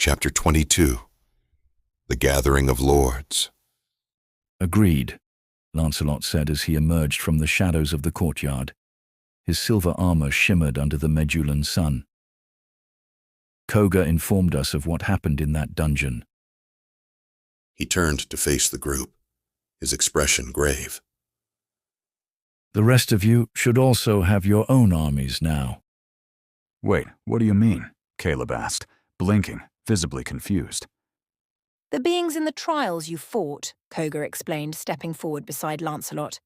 Chapter 22. The Gathering of Lords. Agreed, Lancelot said as he emerged from the shadows of the courtyard. His silver armor shimmered under the Medulan sun. Koga informed us of what happened in that dungeon. He turned to face the group, his expression grave. The rest of you should also have your own armies now. Wait, what do you mean? Caleb asked, blinking, visibly confused. The beings in the trials you fought, Koga explained, stepping forward beside Lancelot.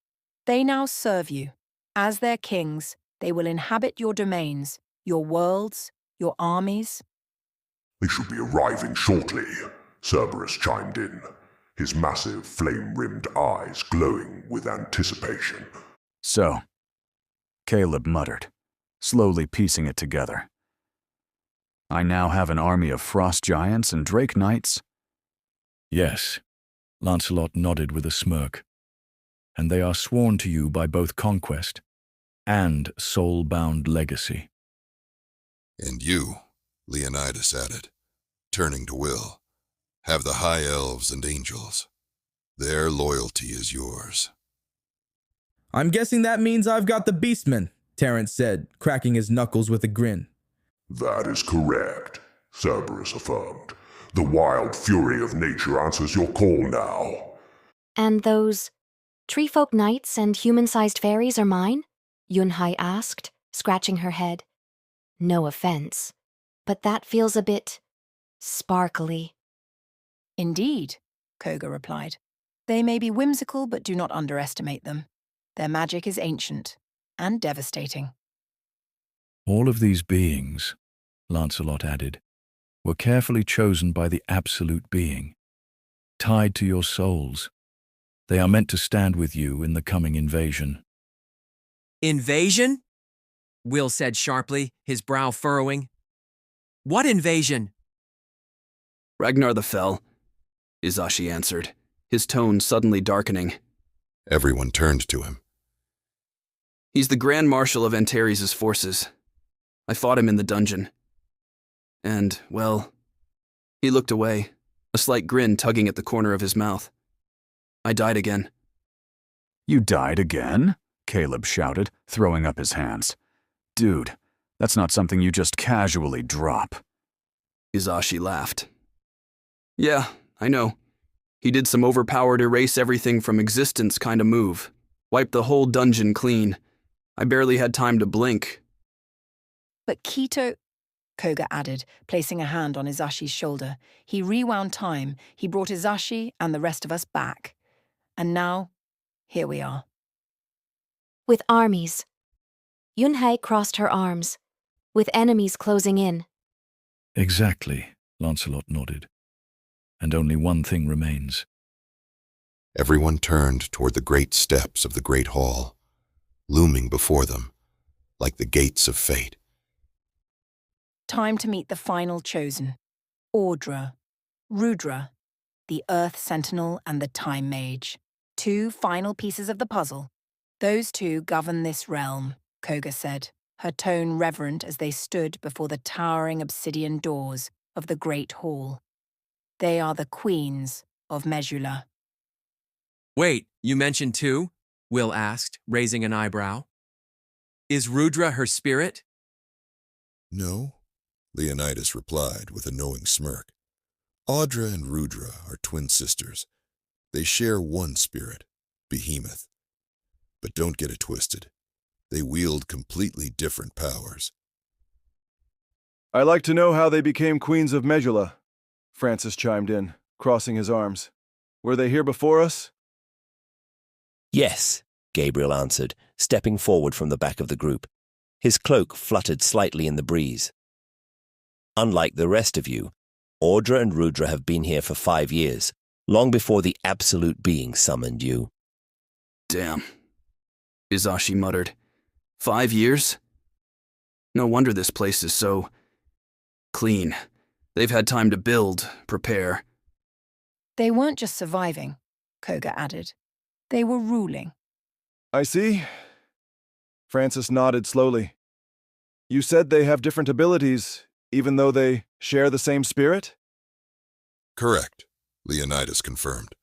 They now serve you. As their kings, they will inhabit your domains, your worlds, your armies. They should be arriving shortly, Cerberus chimed in, his massive flame-rimmed eyes glowing with anticipation. So, Caleb muttered, slowly piecing it together. I now have an army of frost giants and drake knights? Yes, Lancelot nodded with a smirk. And they are sworn to you by both conquest and soul-bound legacy. And you, Leonidas added, turning to Will, have the high elves and angels. Their loyalty is yours. I'm guessing that means I've got the Beastmen, Terence said, cracking his knuckles with a grin. That is correct, Cerberus affirmed. The wild fury of nature answers your call now. And those treefolk knights and human-sized fairies are mine? Yunhai asked, scratching her head. No offense, but that feels a bit sparkly. Indeed, Koga replied. They may be whimsical, but do not underestimate them. Their magic is ancient and devastating. All of these beings, Lancelot added, were carefully chosen by the absolute being, tied to your souls. They are meant to stand with you in the coming invasion. Invasion? Will said sharply, his brow furrowing. What invasion? Ragnar the Fell, Izashi answered, his tone suddenly darkening. Everyone turned to him. He's the Grand Marshal of Antares' forces. I fought him in the dungeon. And, well, he looked away, a slight grin tugging at the corner of his mouth. I died again. You died again? Caleb shouted, throwing up his hands. Dude, that's not something you just casually drop. Izashi laughed. Yeah, I know. He did some overpowered erase everything from existence kind of move. Wiped the whole dungeon clean. I barely had time to blink. But Keto, Koga added, placing a hand on Izashi's shoulder. He rewound time, he brought Izashi and the rest of us back. And now, here we are. With armies. Yunhai crossed her arms, with enemies closing in. Exactly, Lancelot nodded. And only one thing remains. Everyone turned toward the great steps of the great hall, looming before them, like the gates of fate. Time to meet the final chosen. Audra, Rudra, the Earth Sentinel and the Time Mage. Two final pieces of the puzzle. Those two govern this realm, Koga said, her tone reverent as they stood before the towering obsidian doors of the Great Hall. They are the queens of Mesula. Wait, you mentioned two? Will asked, raising an eyebrow. Is Rudra her spirit? No, Leonidas replied with a knowing smirk. Audra and Rudra are twin sisters. They share one spirit, Behemoth. But don't get it twisted. They wield completely different powers. I'd like to know how they became queens of Mesula, Francis chimed in, crossing his arms. Were they here before us? Yes, Gabriel answered, stepping forward from the back of the group. His cloak fluttered slightly in the breeze. Unlike the rest of you, Audra and Rudra have been here for 5 years, long before the absolute being summoned you. Damn, Izashi muttered. 5 years? No wonder this place is so clean. They've had time to build, prepare. They weren't just surviving, Koga added. They were ruling. I see. Francis nodded slowly. You said they have different abilities, even though they share the same spirit? Correct, Leonidas confirmed.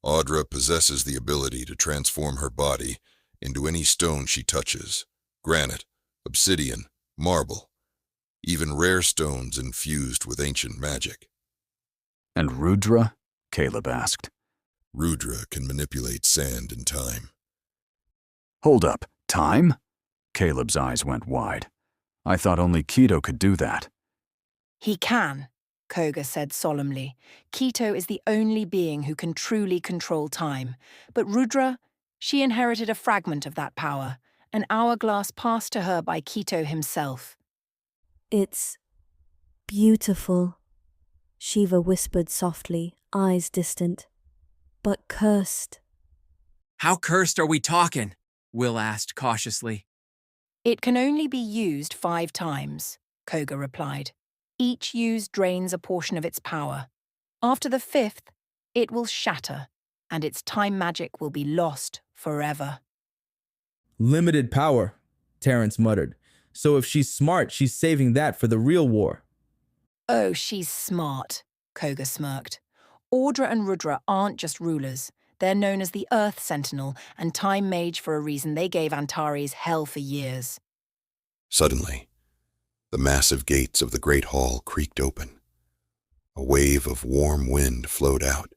Audra possesses the ability to transform her body into any stone she touches: granite, obsidian, marble, even rare stones infused with ancient magic. And Rudra? Caleb asked. Rudra can manipulate sand and time. Hold up, time? Caleb's eyes went wide. I thought only Keto could do that. He can, Koga said solemnly. Keto is the only being who can truly control time. But Rudra, she inherited a fragment of that power, an hourglass passed to her by Keto himself. It's beautiful, Shiva whispered softly, eyes distant. But cursed. How cursed are we talking? Will asked cautiously. It can only be used 5 times, Koga replied. Each use drains a portion of its power. After the 5th, it will shatter, and its time magic will be lost forever. Limited power, Terrence muttered. So if she's smart, she's saving that for the real war. Oh, she's smart, Koga smirked. Audra and Rudra aren't just rulers. They're known as the Earth Sentinel and Time Mage for a reason. They gave Antares hell for years. Suddenly, the massive gates of the great hall creaked open. A wave of warm wind flowed out,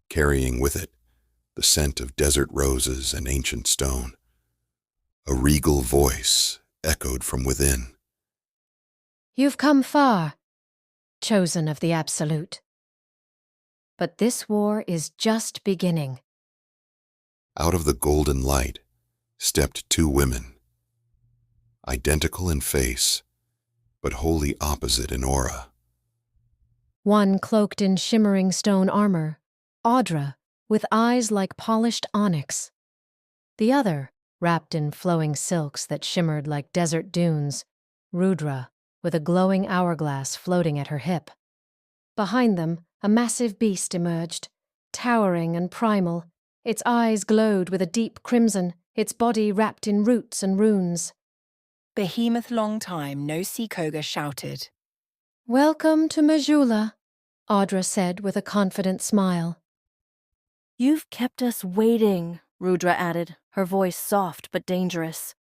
carrying with it the scent of desert roses and ancient stone. A regal voice echoed from within. You've come far, chosen of the Absolute. But this war is just beginning. Out of the golden light stepped 2 women, identical in face, but wholly opposite in aura. One cloaked in shimmering stone armor, Audra, with eyes like polished onyx. The other, wrapped in flowing silks that shimmered like desert dunes, Rudra, with a glowing hourglass floating at her hip. Behind them, a massive beast emerged, towering and primal. Its eyes glowed with a deep crimson, its body wrapped in roots and runes. Behemoth long time no see Koga shouted. Welcome to Majula, Audra said with a confident smile. You've kept us waiting, Rudra added, her voice soft but dangerous.